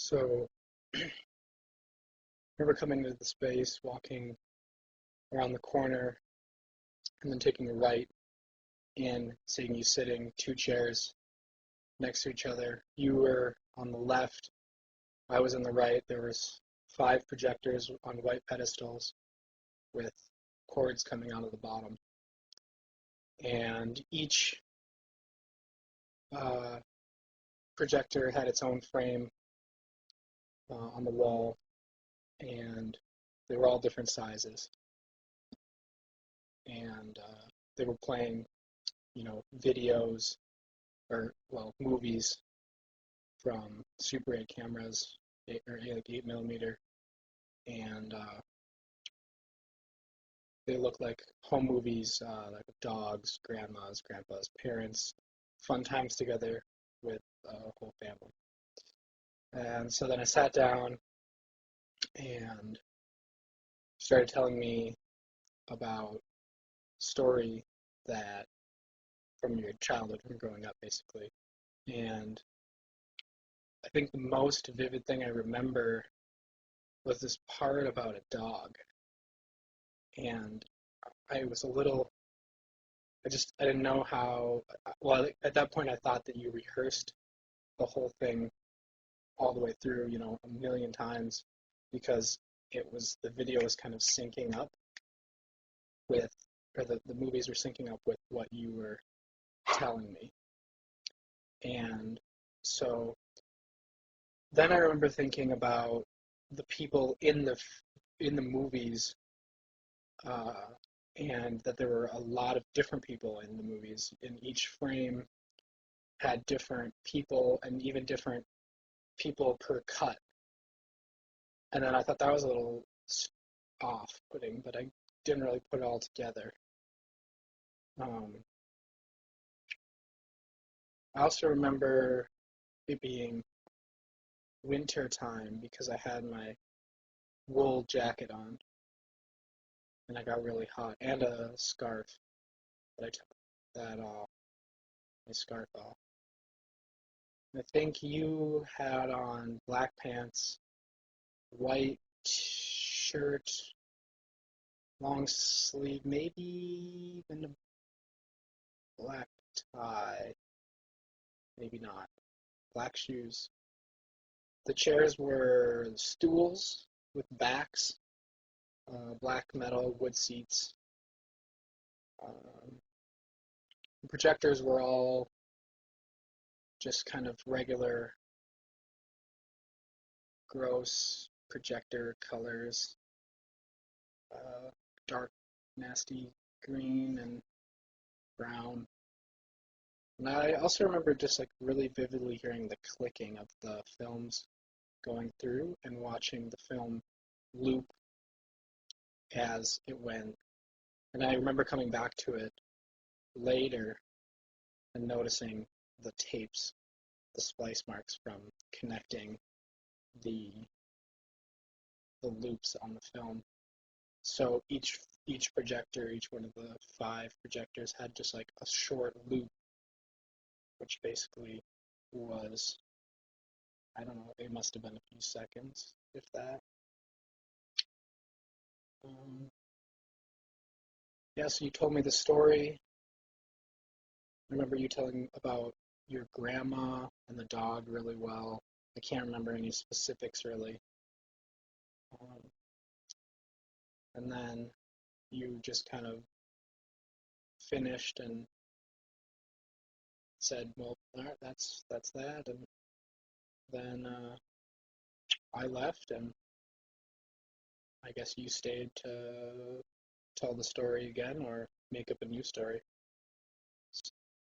So I remember coming into the space, walking around the corner, and then taking a right and seeing you sitting two chairs next to each other. You were on the left, I was on the right. There was five projectors on white pedestals with cords coming out of the bottom. And each uh, projector had its own frame on the wall, and they were all different sizes. And they were playing, videos or movies from Super 8 cameras, like 8 millimeter, and they look like home movies, like with dogs, grandmas, grandpas, parents, fun times together with the whole family. And so then I sat down and started telling me about story that from your childhood, from growing up, basically. And I think the most vivid thing I remember was this part about a dog. And I was a little, I didn't know how, well, at that point I thought that you rehearsed the whole thing all the way through, a million times because the video was kind of syncing up with, or the movies were syncing up with what you were telling me. And so then I remember thinking about the people in the movies, uh, and that there were a lot of different people in the movies. In each frame had different people and even different people per cut. And then I thought that was a little off-putting, but I didn't really put it all together. Um, I also remember it being winter time because I had my wool jacket on and I got really hot, and a scarf that I took that off, my scarf off. I think you had on black pants, white shirt, long sleeve, maybe even a black tie, maybe not. Black shoes. The chairs were stools with backs, black metal wood seats. Um, the projectors were all just kind of regular, gross projector colors, dark, nasty green and brown. And I also remember just like really vividly hearing the clicking of the films going through and watching the film loop as it went. And I remember coming back to it later and noticing the tapes, the splice marks from connecting the the loops on the film. So each projector, each one of the five projectors had just like a short loop, which basically was, I don't know, it must have been a few seconds, if that. Um, yeah, so you told me the story. I remember you telling about your grandma and the dog really well. I can't remember any specifics really. Um, and then you just kind of finished and said, "Well, all right, that's that." And then I left, and I guess you stayed to tell the story again or make up a new story.